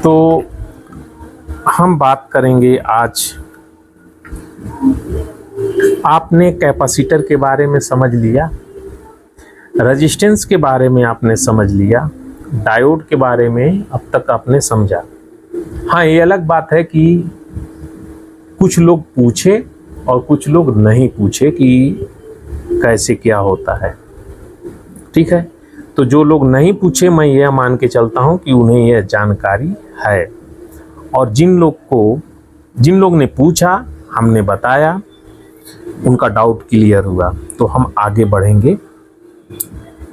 तो हम बात करेंगे आज, आपने कैपेसिटर के बारे में समझ लिया, रेजिस्टेंस के बारे में आपने समझ लिया, डायोड के बारे में अब तक आपने समझा। हाँ, ये अलग बात है कि कुछ लोग पूछे और कुछ लोग नहीं पूछे कि कैसे क्या होता है। ठीक है, तो जो लोग नहीं पूछे, मैं यह मान के चलता हूँ कि उन्हें यह जानकारी है, और जिन लोग ने पूछा, हमने बताया, उनका डाउट क्लियर हुआ, तो हम आगे बढ़ेंगे।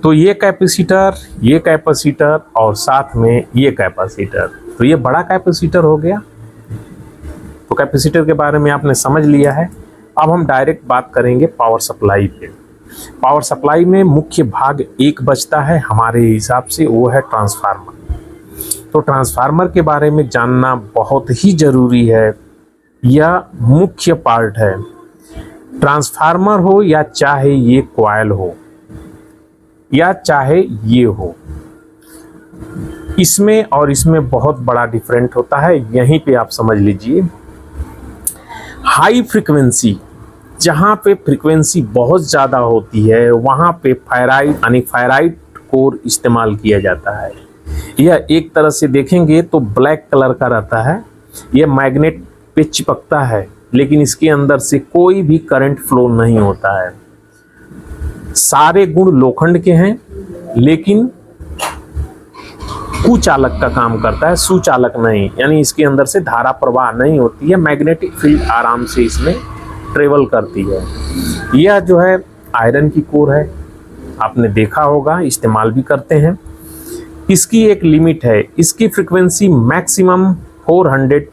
तो ये कैपेसिटर और साथ में ये कैपेसिटर, तो ये बड़ा कैपेसिटर हो गया। तो कैपेसिटर के बारे में आपने समझ लिया है। अब हम डायरेक्ट बात करेंगे पावर सप्लाई पे। पावर सप्लाई में मुख्य भाग एक बचता है हमारे हिसाब से, वो है ट्रांसफार्मर। तो ट्रांसफार्मर के बारे में जानना बहुत ही ज़रूरी है, यह मुख्य पार्ट है। ट्रांसफार्मर हो या चाहे ये कॉइल हो या चाहे ये हो, इसमें और इसमें बहुत बड़ा डिफरेंट होता है। यहीं पे आप समझ लीजिए, हाई फ्रीक्वेंसी, जहाँ पे फ्रीक्वेंसी बहुत ज़्यादा होती है, वहाँ पे फेराइट कोर इस्तेमाल किया जाता है। यह एक तरह से देखेंगे तो ब्लैक कलर का रहता है। यह मैग्नेट पे चिपकता है, लेकिन इसके अंदर से कोई भी करंट फ्लो नहीं होता है। सारे गुण लोखंड के हैं, लेकिन कुचालक का काम करता है, सुचालक नहीं। यानी इसके अंदर से धारा प्रवाह नहीं होती है, मैग्नेटिक फील्ड आराम से इसमें ट्रेवल करती है। यह जो है आयरन की कोर है, आपने देखा होगा, इस्तेमाल भी करते हैं। इसकी एक लिमिट है, इसकी फ्रीक्वेंसी मैक्सिमम 400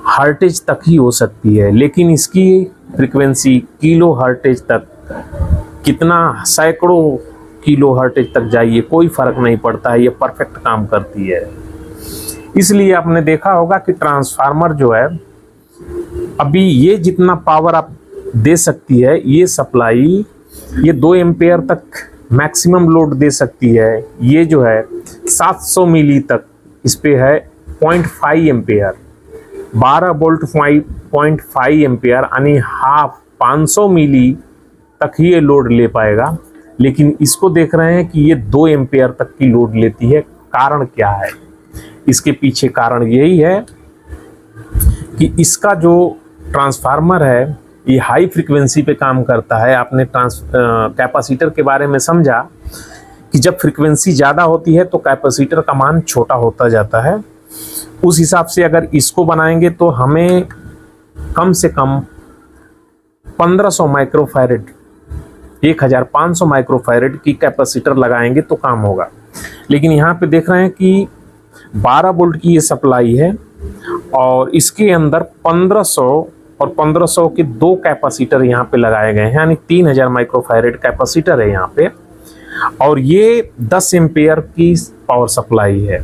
हर्टेज तक ही हो सकती है, लेकिन इसकी फ्रीक्वेंसी किलो हर्टेज तक, कितना सैकड़ों किलो हर्टेज तक जाइए, कोई फर्क नहीं पड़ता है, ये परफेक्ट काम करती है। इसलिए आपने देखा होगा कि ट्रांसफार्मर जो है, अभी ये जितना पावर आप दे सकती है, ये सप्लाई, ये 2 एम्पेयर तक मैक्सिमम लोड दे सकती है। ये जो है 700 मिली तक इस पे है 0.5 एम्पेयर, 12 वोल्ट 0.5 एम्पेयर, यानी हाफ 500 मिली तक ही ये लोड ले पाएगा। लेकिन इसको देख रहे हैं कि ये 2 एम्पेयर तक की लोड लेती है। कारण क्या है? इसके पीछे कारण यही है कि इसका जो ट्रांसफार्मर है, ये हाई फ्रीक्वेंसी पे काम करता है। आपने कैपेसिटर के बारे में समझा कि जब फ्रीक्वेंसी ज़्यादा होती है तो कैपेसिटर का मान छोटा होता जाता है। उस हिसाब से अगर इसको बनाएंगे तो हमें कम से कम 1500 माइक्रोफैरेड, 1500 माइक्रोफैरेड की कैपेसिटर लगाएंगे तो काम होगा। लेकिन यहाँ पे देख रहे हैं कि 12 वोल्ट की ये सप्लाई है, और इसके अंदर 1500 और 1500 के 2 कैपेसिटर यहाँ पे लगाए गए हैं, यानी 3000 माइक्रोफैरेड कैपेसिटर है यहाँ पे। और ये 10 एम्पेयर की पावर सप्लाई है,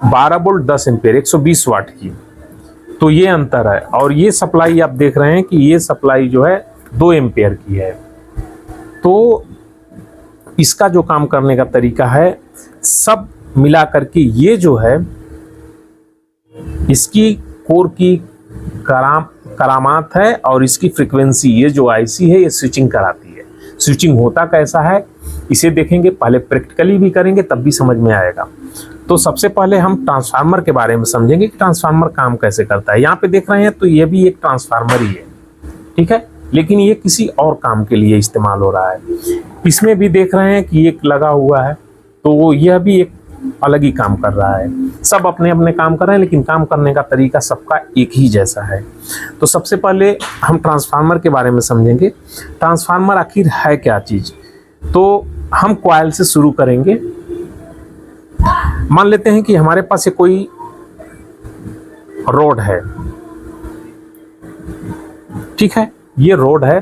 12 वोल्ट 10 एम्पेयर 120 वाट की। तो ये अंतर है। और ये सप्लाई आप देख रहे हैं कि ये सप्लाई जो है 2 एम्पेयर की है। तो इसका जो काम करने का तरीका है, सब मिला करके ये जो है, इसकी कोर की करामात है, और इसकी फ्रीक्वेंसी, ये जो आईसी है, ये स्विचिंग कराती है। स्विचिंग होता कैसा है इसे देखेंगे, पहले प्रैक्टिकली भी करेंगे, तब भी समझ में आएगा। तो सबसे पहले हम ट्रांसफार्मर के बारे में समझेंगे कि ट्रांसफार्मर काम कैसे करता है। यहाँ पे देख रहे हैं तो ये भी एक ट्रांसफार्मर ही है, ठीक है, लेकिन ये किसी और काम के लिए इस्तेमाल हो रहा है। इसमें भी देख रहे हैं कि एक लगा हुआ है, तो यह भी एक अलग ही काम कर रहा है। सब अपने अपने काम कर रहे हैं, लेकिन काम करने का तरीका सबका एक ही जैसा है। तो सबसे पहले हम ट्रांसफार्मर के बारे में समझेंगे। ट्रांसफार्मर आखिर है क्या चीज़? तो हम कॉइल से शुरू करेंगे। मान लेते हैं कि हमारे पास ये कोई रोड है, ठीक है, ये रोड है,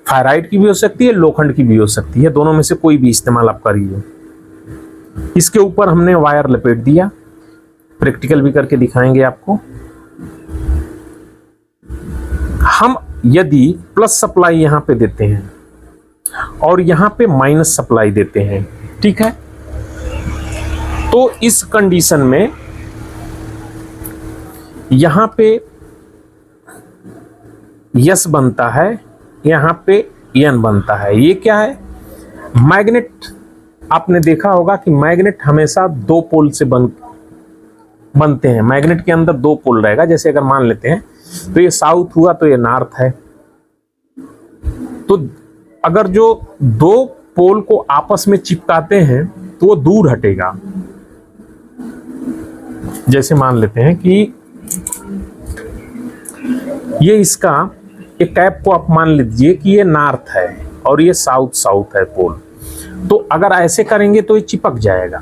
फेराइट की भी हो सकती है, लोखंड की भी हो सकती है, दोनों में से कोई भी इस्तेमाल आप करिए। इसके ऊपर हमने वायर लपेट दिया, प्रैक्टिकल भी करके दिखाएंगे आपको। हम यदि प्लस सप्लाई यहां पे देते हैं और यहां पे माइनस सप्लाई देते हैं, ठीक है, तो इस कंडीशन में यहां पे यस बनता है, यहां पे एन बनता है। ये क्या है? मैग्नेट। आपने देखा होगा कि मैग्नेट हमेशा दो पोल से बनते हैं। मैग्नेट के अंदर दो पोल रहेगा। जैसे अगर मान लेते हैं तो ये साउथ हुआ तो ये नॉर्थ है। तो अगर जो दो पोल को आपस में चिपकाते हैं तो वो दूर हटेगा। जैसे मान लेते हैं कि ये इसका एक कैप को आप मान लीजिए कि ये नॉर्थ है और ये साउथ है पोल। तो अगर ऐसे करेंगे तो ये चिपक जाएगा।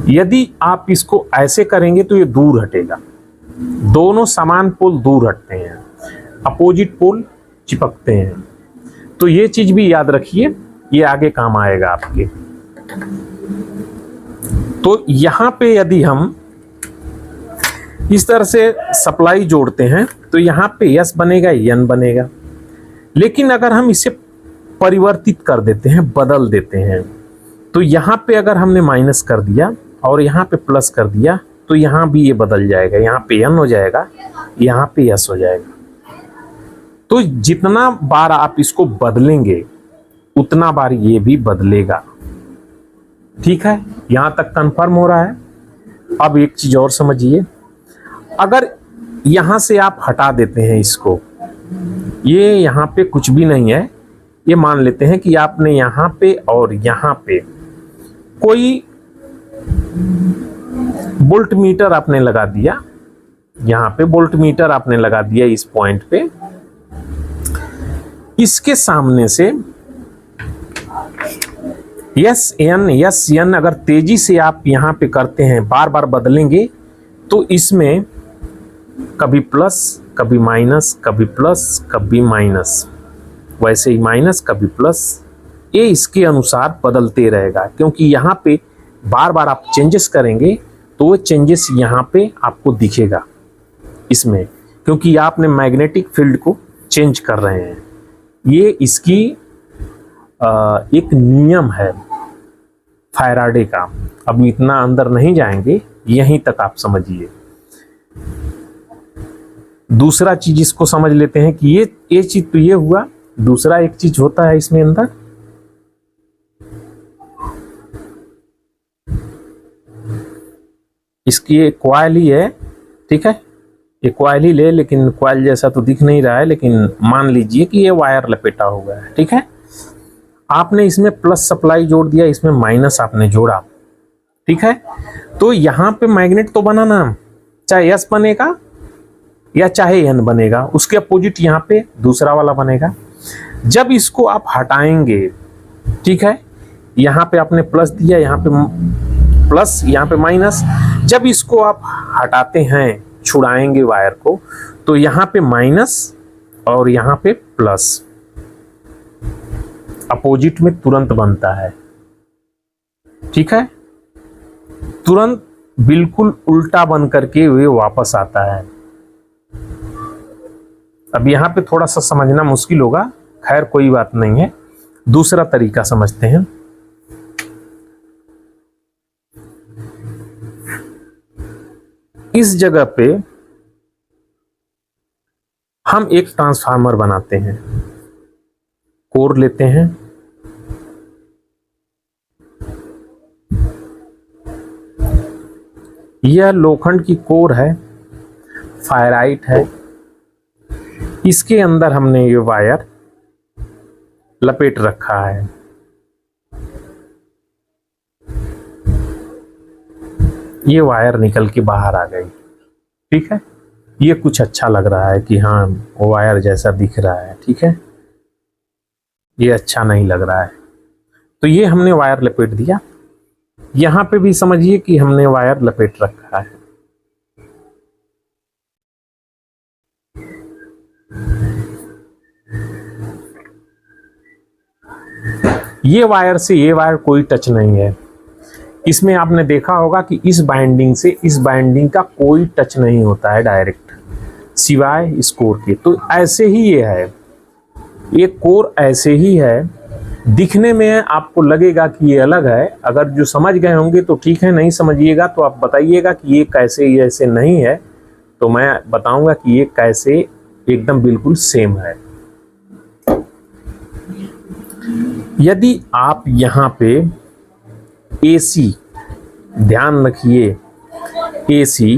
यदि आप इसको ऐसे करेंगे तो ये दूर हटेगा। दोनों समान पोल दूर हटते हैं, अपोजिट पोल चिपकते हैं। तो ये चीज भी याद रखिए, ये आगे काम आएगा आपके। तो यहां पे यदि हम इस तरह से सप्लाई जोड़ते हैं तो यहां पे यस बनेगा, एन बनेगा। लेकिन अगर हम इसे परिवर्तित कर देते हैं, बदल देते हैं, तो यहां पे अगर हमने माइनस कर दिया और यहां पे प्लस कर दिया तो यहां भी ये बदल जाएगा। यहां पे एन हो जाएगा, यहां पे यस हो जाएगा। तो जितना बार आप इसको बदलेंगे उतना बार ये भी बदलेगा। ठीक है, यहां तक कंफर्म हो रहा है। अब एक चीज और समझिए, अगर यहां से आप हटा देते हैं इसको, ये यहां पे कुछ भी नहीं है। ये मान लेते हैं कि आपने यहां पे और यहां पे कोई वोल्ट मीटर आपने लगा दिया। यहां पे वोल्ट मीटर आपने लगा दिया इस पॉइंट पे। इसके सामने से यस एन अगर तेजी से आप यहां पे करते हैं, बार बार बदलेंगे, तो इसमें कभी प्लस कभी माइनस, कभी प्लस कभी माइनस, वैसे ही माइनस कभी प्लस, ये इसके अनुसार बदलते रहेगा। क्योंकि यहाँ पे बार बार आप चेंजेस करेंगे तो वो चेंजेस यहाँ पे आपको दिखेगा इसमें, क्योंकि आपने मैग्नेटिक फील्ड को चेंज कर रहे हैं। ये इसकी एक नियम है फैराडे का। अब इतना अंदर नहीं जाएंगे, यहीं तक आप समझिए। दूसरा चीज इसको समझ लेते हैं कि ये चीज तो ये हुआ। दूसरा एक चीज होता है इसमें अंदर, इसकी एक कॉइल ही है। ठीक है, ये कॉइल ही ले, लेकिन कॉइल जैसा तो दिख नहीं रहा है, लेकिन मान लीजिए कि ये वायर लपेटा हुआ है। ठीक है, आपने इसमें प्लस सप्लाई जोड़ दिया, इसमें माइनस आपने जोड़ा। ठीक है, तो यहां पे मैग्नेट तो बना ना, चाहे एस बनेगा या चाहे एन बनेगा, उसके अपोजिट यहां पे दूसरा वाला बनेगा। जब इसको आप हटाएंगे, ठीक है, यहां पे आपने प्लस दिया, यहां पे प्लस, यहां पे माइनस। जब इसको आप हटाते हैं, छुड़ाएंगे वायर को, तो यहां पे माइनस और यहां पे प्लस अपोजिट में तुरंत बनता है। ठीक है, तुरंत बिल्कुल उल्टा बन करके वे वापस आता है। अब यहां पे थोड़ा सा समझना मुश्किल होगा, खैर कोई बात नहीं है, दूसरा तरीका समझते हैं। इस जगह पे हम एक ट्रांसफार्मर बनाते हैं, कोर लेते हैं, यह लोखंड की कोर है, फायराइट है। इसके अंदर हमने ये वायर लपेट रखा है। ये वायर निकल के बाहर आ गई। ठीक है, ये कुछ अच्छा लग रहा है कि हाँ वो वायर जैसा दिख रहा है। ठीक है, ये अच्छा नहीं लग रहा है, तो ये हमने वायर लपेट दिया। यहां पे भी समझिए कि हमने वायर लपेट रखा है। ये वायर से ये वायर कोई टच नहीं है। इसमें आपने देखा होगा कि इस बाइंडिंग से इस बाइंडिंग का कोई टच नहीं होता है डायरेक्ट, सिवाय इस कोर के। तो ऐसे ही ये है, ये कोर ऐसे ही है दिखने में आपको लगेगा कि ये अलग है, अगर जो समझ गए होंगे तो ठीक है, नहीं समझिएगा तो आप बताइएगा कि ये कैसे, ये ऐसे नहीं है, तो मैं बताऊंगा कि ये कैसे एकदम बिल्कुल सेम है। यदि आप यहाँ पे एसी, ध्यान रखिए, एसी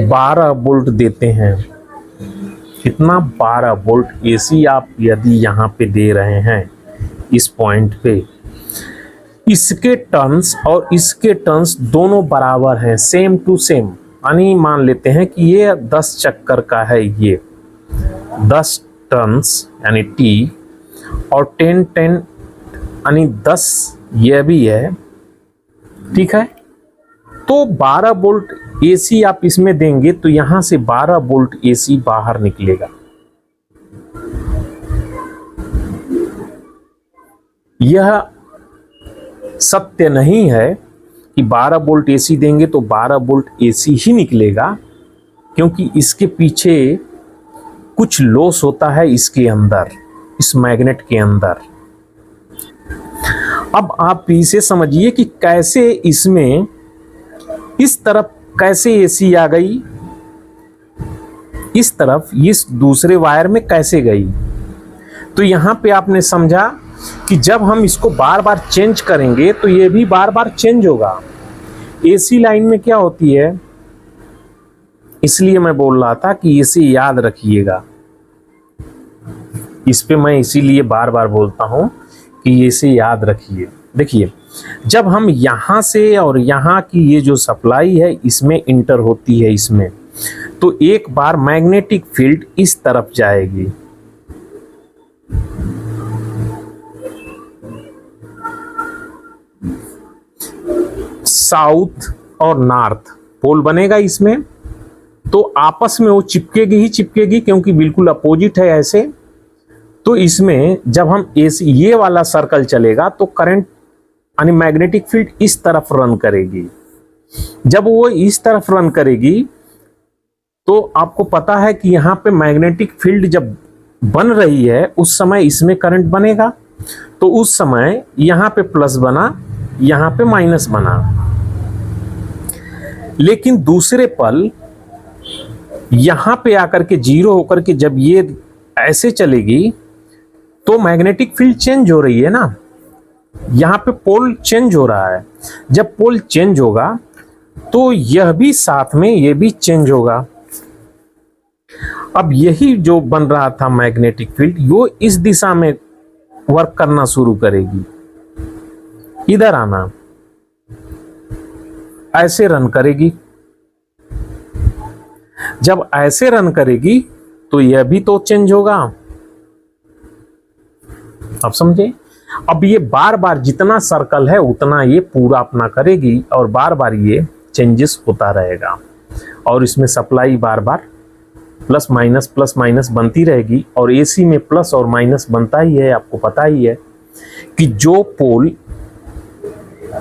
12 वोल्ट देते हैं, कितना 12 वोल्ट एसी आप यदि यहाँ पे दे रहे हैं इस पॉइंट पे, इसके टर्न्स और इसके टर्न्स दोनों बराबर हैं, सेम टू सेम, यानी मान लेते हैं कि ये 10 चक्कर का है, ये 10 टर्न्स यानी टी, और 10 यानी 10 ये भी है, ठीक है। तो 12 वोल्ट एसी आप इसमें देंगे तो यहां से 12 वोल्ट एसी बाहर निकलेगा। यह सत्य नहीं है कि 12 वोल्ट एसी देंगे तो 12 वोल्ट एसी ही निकलेगा, क्योंकि इसके पीछे कुछ लॉस होता है इसके अंदर, इस मैग्नेट के अंदर। अब आप इसे समझिए कि कैसे इसमें इस तरफ कैसे एसी आ गई, इस तरफ इस दूसरे वायर में कैसे गई। तो यहां पे आपने समझा कि जब हम इसको बार बार चेंज करेंगे तो ये भी बार बार चेंज होगा। एसी लाइन में क्या होती है, इसलिए मैं बोल रहा था कि इसे याद रखिएगा, इस पे मैं इसीलिए बार बार बोलता हूं कि इसे याद रखिए। देखिए, जब हम यहां से और यहां की ये जो सप्लाई है इसमें इंटर होती है इसमें, तो एक बार मैग्नेटिक फील्ड इस तरफ जाएगी, साउथ और नॉर्थ पोल बनेगा इसमें, तो आपस में वो चिपकेगी ही चिपकेगी, क्योंकि बिल्कुल अपोजिट है ऐसे। तो इसमें जब हम एसी ये वाला सर्कल चलेगा तो करंट यानी मैग्नेटिक फील्ड इस तरफ रन करेगी। जब वो इस तरफ रन करेगी तो आपको पता है कि यहाँ पे मैग्नेटिक फील्ड जब बन रही है उस समय इसमें करंट बनेगा, तो उस समय यहाँ पे प्लस बना, यहाँ पे माइनस बना। लेकिन दूसरे पल यहाँ पे आकर के जीरो होकर के जब ये ऐसे चलेगी तो मैग्नेटिक फील्ड चेंज हो रही है ना, यहाँ पे पोल चेंज हो रहा है। जब पोल चेंज होगा तो यह भी साथ में ये भी चेंज होगा। अब यही जो बन रहा था मैग्नेटिक फील्ड, वो इस दिशा में वर्क करना शुरू करेगी, इधर आना, ऐसे रन करेगी। जब ऐसे रन करेगी तो यह भी तो चेंज होगा, आप समझे। अब ये बार बार जितना सर्कल है उतना ये पूरा अपना करेगी और बार बार ये चेंजेस होता रहेगा, और इसमें सप्लाई बार बार प्लस माइनस बनती रहेगी। और एसी में प्लस और माइनस बनता ही है, आपको पता ही है कि जो पोल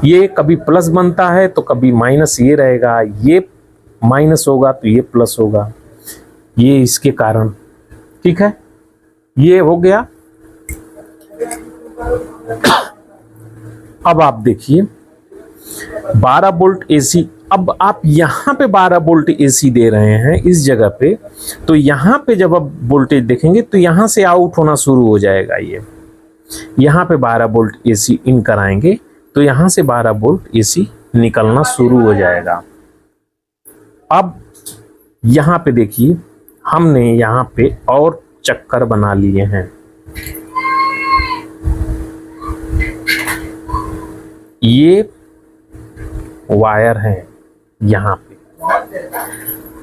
ये कभी प्लस बनता है तो कभी माइनस ये रहेगा, ये माइनस होगा तो ये प्लस होगा, ये इसके कारण, ठीक है। ये हो गया। अब आप देखिए 12 वोल्ट एसी, अब आप यहां पे 12 वोल्ट एसी दे रहे हैं इस जगह पे, तो यहां पे जब आप वोल्टेज देखेंगे तो यहां से आउट होना शुरू हो जाएगा। ये यहां पे 12 वोल्ट एसी इन कराएंगे तो यहां से 12 वोल्ट एसी निकलना शुरू हो जाएगा। अब यहां पे देखिए हमने यहां पे और चक्कर बना लिए हैं, ये वायर हैं यहां पे,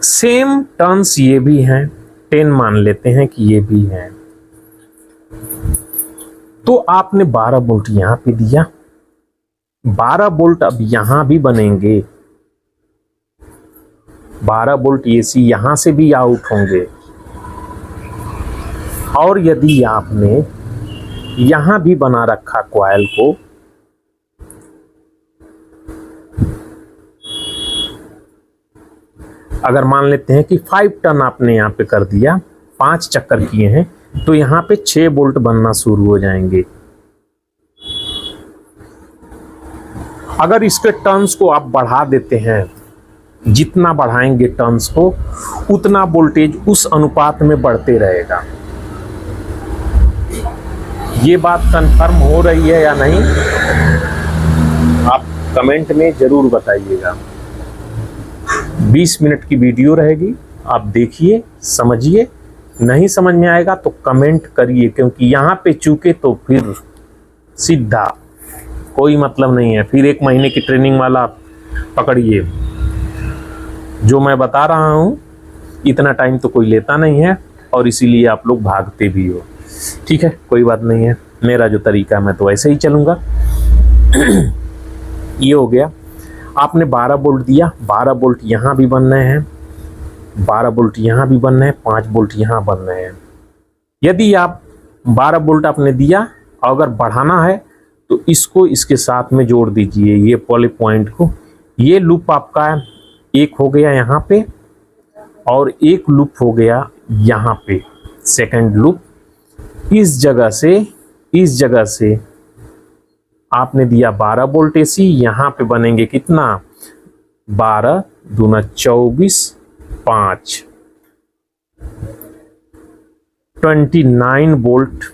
सेम टर्न्स ये भी हैं, 10 मान लेते हैं कि ये भी हैं। तो आपने 12 वोल्ट यहां पे दिया, 12 वोल्ट अब यहां भी बनेंगे, 12 वोल्ट एसी यहां से भी आउट होंगे। और यदि आपने यहां भी बना रखा कॉइल को, अगर मान लेते हैं कि 5 टर्न आपने यहाँ पे कर दिया, 5 चक्कर किए हैं, तो यहाँ पे 6 वोल्ट बनना शुरू हो जाएंगे। अगर इसके टर्न्स को आप बढ़ा देते हैं, जितना बढ़ाएंगे टर्न्स को उतना वोल्टेज उस अनुपात में बढ़ते रहेगा। ये बात कंफर्म हो रही है या नहीं, आप कमेंट में जरूर बताइएगा। 20 मिनट की वीडियो रहेगी, आप देखिए, समझिए। नहीं समझ में आएगा तो कमेंट करिए, क्योंकि यहाँ पे चूके तो फिर सीधा कोई मतलब नहीं है। फिर 1 महीने की ट्रेनिंग वाला पकड़िए। जो मैं बता रहा हूँ इतना टाइम तो कोई लेता नहीं है, और इसीलिए आप लोग भागते भी हो। ठीक है, कोई बात नहीं है, मेरा जो तरीका है मैं तो ऐसे ही चलूँगा। ये हो गया। आपने 12 बोल्ट दिया, 12 बोल्ट यहाँ भी बन रहे हैं, 12 बोल्ट यहाँ भी बन रहे हैं, 5 बोल्ट यहाँ बन रहे हैं। यदि आप 12 बोल्ट आपने दिया, अगर बढ़ाना है तो इसको इसके साथ में जोड़ दीजिए, ये पॉली पॉइंट को। ये लूप आपका एक हो गया यहाँ पे, और एक लूप हो गया यहाँ पे, सेकंड लूप। इस जगह से आपने दिया 12 वोल्ट एसी, यहाँ पे बनेंगे कितना, 12 दूना 24, 5 29 वोल्ट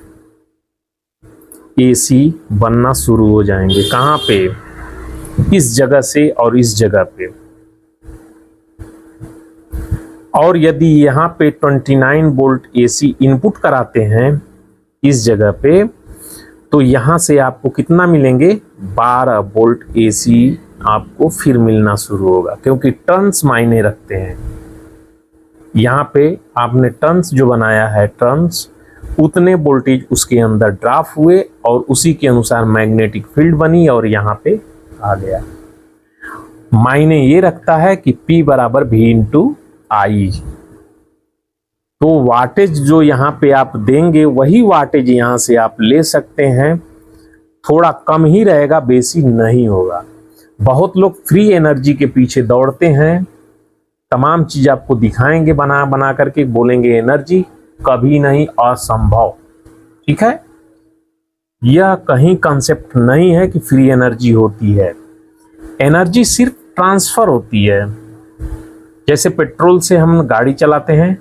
एसी बनना शुरू हो जाएंगे। कहाँ पे, इस जगह से और इस जगह पे। और यदि यहाँ पे 29 वोल्ट एसी इनपुट कराते हैं इस जगह पे, तो यहाँ से आपको कितना मिलेंगे, 12 वोल्ट एसी आपको फिर मिलना शुरू होगा, क्योंकि टर्न्स मायने रखते हैं। यहाँ पे आपने टर्न्स जो बनाया है, टर्न्स उतने वोल्टेज उसके अंदर ड्रॉप हुए और उसी के अनुसार मैग्नेटिक फील्ड बनी और यहाँ पे आ गया। मायने ये रखता है कि P बराबर V इंटू आई। तो वाटेज जो यहाँ पे आप देंगे वही वाटेज यहाँ से आप ले सकते हैं। थोड़ा कम ही रहेगा, बेसी नहीं होगा। बहुत लोग फ्री एनर्जी के पीछे दौड़ते हैं, तमाम चीज आपको दिखाएंगे बना बना करके, बोलेंगे एनर्जी, कभी नहीं, असंभव। ठीक है, यह कहीं कंसेप्ट नहीं है कि फ्री एनर्जी होती है। एनर्जी सिर्फ ट्रांसफर होती है। जैसे पेट्रोल से हम गाड़ी चलाते हैं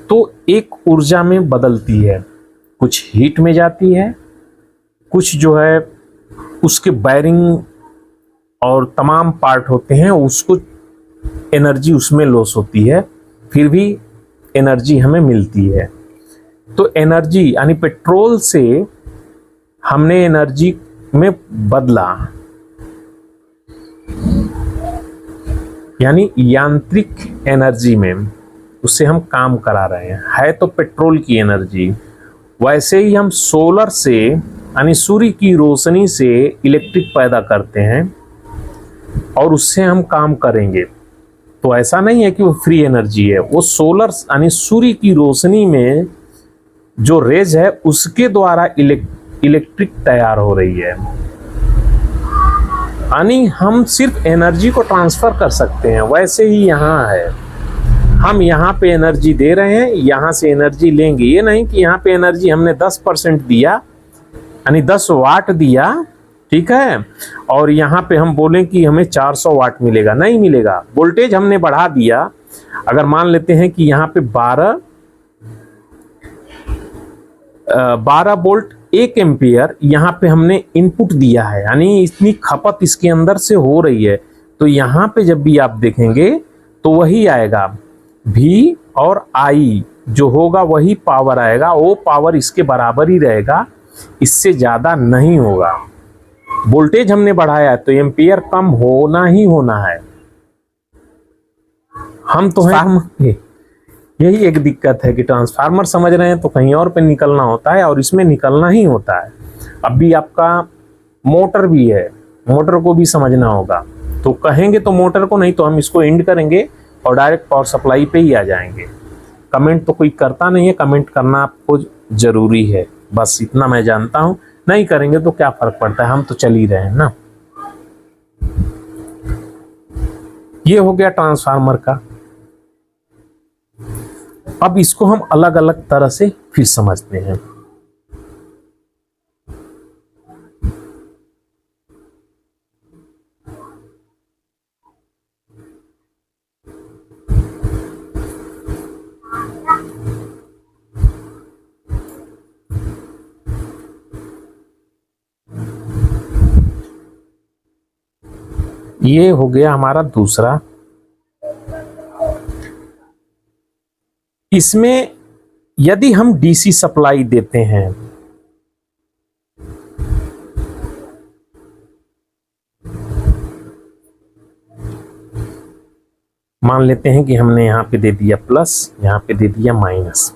तो एक ऊर्जा में बदलती है, कुछ हीट में जाती है, कुछ जो है उसके बैरिंग और तमाम पार्ट होते हैं, उसको एनर्जी उसमें लॉस होती है, फिर भी एनर्जी हमें मिलती है। तो एनर्जी यानी पेट्रोल से हमने एनर्जी में बदला, यानी यांत्रिक एनर्जी में उससे हम काम करा रहे हैं, है तो पेट्रोल की एनर्जी। वैसे ही हम सोलर से यानी सूर्य की रोशनी से इलेक्ट्रिक पैदा करते हैं और उससे हम काम करेंगे। तो ऐसा नहीं है कि वो फ्री एनर्जी है, वो सोलर यानी सूर्य की रोशनी में जो रेज है उसके द्वारा इलेक्ट्रिक तैयार हो रही है। यानी हम सिर्फ एनर्जी को ट्रांसफर कर सकते हैं। वैसे ही यहाँ है, हम यहाँ पे एनर्जी दे रहे हैं, यहाँ से एनर्जी लेंगे। ये नहीं कि यहाँ पे एनर्जी हमने 10% दिया, यानी 10 वाट दिया, ठीक है, और यहाँ पे हम बोलें कि हमें 400 वाट मिलेगा, नहीं मिलेगा। वोल्टेज हमने बढ़ा दिया। अगर मान लेते हैं कि यहाँ पे 12 वोल्ट 1 एम्पियर यहाँ पे हमने इनपुट दिया है, यानी इतनी खपत इसके अंदर से हो रही है। तो यहाँ पे जब भी आप देखेंगे तो वही आएगा, V और I जो होगा वही पावर आएगा। वो पावर इसके बराबर ही रहेगा, इससे ज़्यादा नहीं होगा। वोल्टेज हमने बढ़ाया है तो एम्पियर कम होना ही होना है। हम तो हैं, यही एक दिक्कत है कि ट्रांसफार्मर समझ रहे हैं तो कहीं और पे निकलना होता है, और इसमें निकलना ही होता है। अब भी आपका मोटर भी है, मोटर को भी समझना होगा। तो कहेंगे तो मोटर को, नहीं तो हम इसको एंड करेंगे और डायरेक्ट पावर सप्लाई पे ही आ जाएंगे। कमेंट तो कोई करता नहीं है, कमेंट करना आपको जरूरी है, बस इतना मैं जानता हूँ। नहीं करेंगे तो क्या फर्क पड़ता है, हम तो चल ही रहे हैं ना। ये हो गया ट्रांसफार्मर का। अब इसको हम अलग अलग तरह से फिर समझते हैं। ये हो गया हमारा दूसरा। इसमें यदि हम डीसी सप्लाई देते हैं, मान लेते हैं कि हमने यहां पे दे दिया प्लस, यहां पे दे दिया माइनस,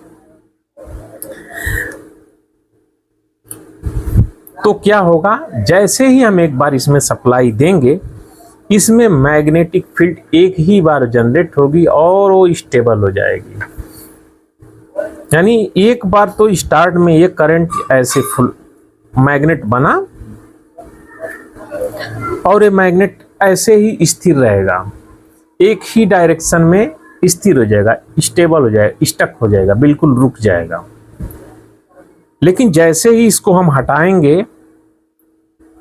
तो क्या होगा, जैसे ही हम एक बार इसमें सप्लाई देंगे, इसमें मैग्नेटिक फील्ड एक ही बार जनरेट होगी और वो स्टेबल हो जाएगी। यानी एक बार तो स्टार्ट में ये करंट ऐसे फुल मैग्नेट बना और ये मैग्नेट ऐसे ही स्थिर रहेगा, एक ही डायरेक्शन में स्थिर हो जाएगा, स्टेबल हो जाएगा, स्टक हो जाएगा, बिल्कुल रुक जाएगा। लेकिन जैसे ही इसको हम हटाएंगे,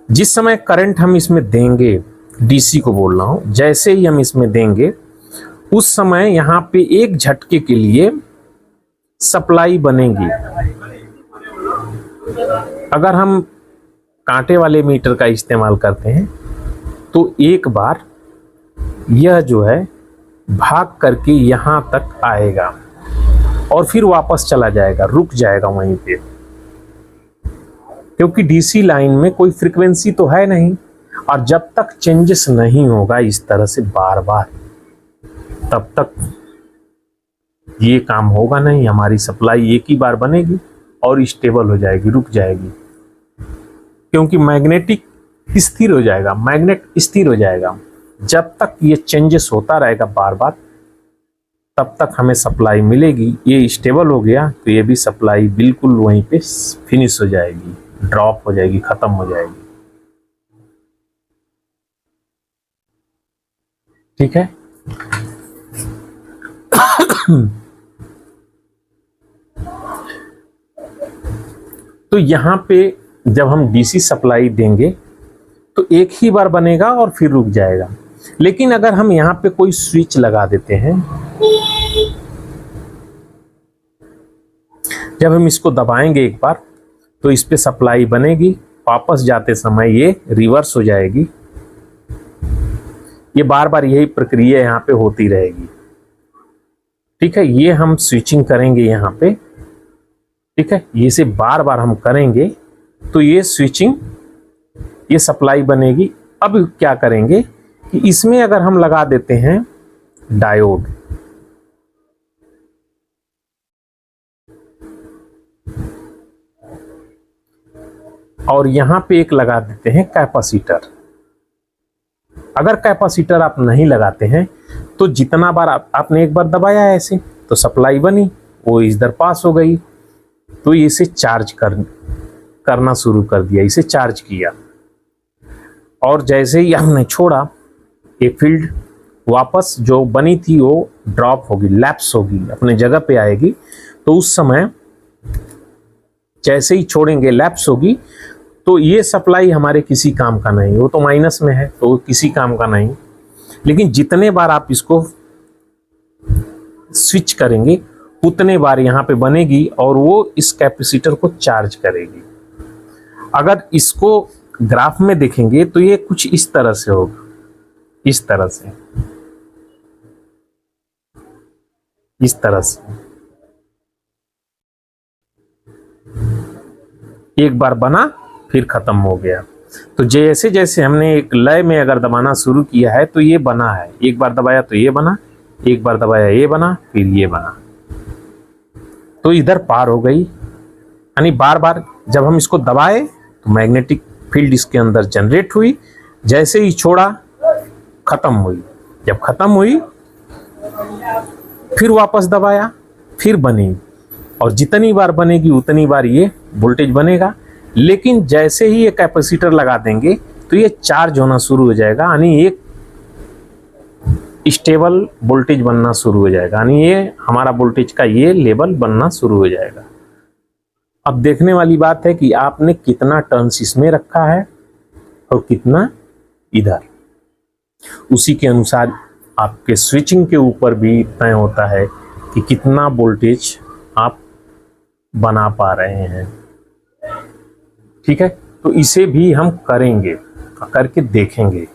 जिस समय करंट हम इसमें देंगे, डीसी को बोल रहा हूं, जैसे ही हम इसमें देंगे उस समय यहां पे एक झटके के लिए सप्लाई बनेगी। अगर हम कांटे वाले मीटर का इस्तेमाल करते हैं तो एक बार यह जो है भाग करके यहां तक आएगा और फिर वापस चला जाएगा, रुक जाएगा वहीं पे, क्योंकि डीसी लाइन में कोई फ्रीक्वेंसी तो है नहीं। और जब तक चेंजेस नहीं होगा इस तरह से बार बार, तब तक ये काम होगा नहीं। हमारी सप्लाई एक ही बार बनेगी और स्टेबल हो जाएगी, रुक जाएगी, क्योंकि मैग्नेटिक स्थिर हो जाएगा, मैग्नेट स्थिर हो जाएगा। जब तक ये चेंजेस होता रहेगा बार बार, तब तक हमें सप्लाई मिलेगी। ये स्टेबल हो गया तो ये भी सप्लाई बिल्कुल वहीं पे फिनिश हो जाएगी, ड्रॉप हो जाएगी, खत्म हो जाएगी। ठीक है। तो यहां पे जब हम डीसी सप्लाई देंगे तो एक ही बार बनेगा और फिर रुक जाएगा। लेकिन अगर हम यहां पे कोई स्विच लगा देते हैं, जब हम इसको दबाएंगे एक बार तो इस पे सप्लाई बनेगी, वापस जाते समय ये रिवर्स हो जाएगी। ये बार बार यही प्रक्रिया यहाँ पे होती रहेगी। ठीक है, ये हम स्विचिंग करेंगे यहाँ पे। ठीक है, ये से बार बार हम करेंगे तो ये स्विचिंग, ये सप्लाई बनेगी। अब क्या करेंगे कि इसमें अगर हम लगा देते हैं डायोड, और यहां पे एक लगा देते हैं कैपेसिटर। अगर कैपेसिटर आप नहीं लगाते हैं तो जितना बार आपने एक बार दबाया है ऐसे, तो सप्लाई बनी, वो इधर पास हो गई, तो इसे चार्ज करना शुरू कर दिया, इसे चार्ज किया। और जैसे ही हमने छोड़ा, ये फील्ड वापस जो बनी थी वो ड्रॉप होगी, लैप्स होगी, अपने जगह पे आएगी। तो उस समय जैसे ही छोड़ेंगे लैप्स होगी, तो ये सप्लाई हमारे किसी काम का नहीं, वो तो माइनस में है तो किसी काम का नहीं। लेकिन जितने बार आप इसको स्विच करेंगे उतने बार यहाँ पे बनेगी और वो इस कैपेसिटर को चार्ज करेगी। अगर इसको ग्राफ में देखेंगे तो ये कुछ इस तरह से होगा, इस तरह से, इस तरह से। एक बार बना फिर खत्म हो गया। तो जैसे जैसे हमने एक लय में अगर दबाना शुरू किया है तो ये बना है, एक बार दबाया तो ये बना, एक बार दबाया ये बना, फिर ये बना, तो इधर पार हो गई। यानी बार बार जब हम इसको दबाए तो मैग्नेटिक फील्ड इसके अंदर जनरेट हुई, जैसे ही छोड़ा खत्म हुई। जब खत्म हुई फिर वापस दबाया, फिर बनी, और जितनी बार बनेगी उतनी बार ये वोल्टेज बनेगा। लेकिन जैसे ही ये कैपेसिटर लगा देंगे तो ये चार्ज होना शुरू हो जाएगा, यानी एक स्टेबल वोल्टेज बनना शुरू हो जाएगा, यानी ये हमारा वोल्टेज का ये लेवल बनना शुरू हो जाएगा। अब देखने वाली बात है कि आपने कितना टर्न्स इसमें रखा है और कितना इधर, उसी के अनुसार आपके स्विचिंग के ऊपर भी तय होता है कि कितना वोल्टेज आप बना पा रहे हैं। ठीक है, तो इसे भी हम करेंगे, करके देखेंगे।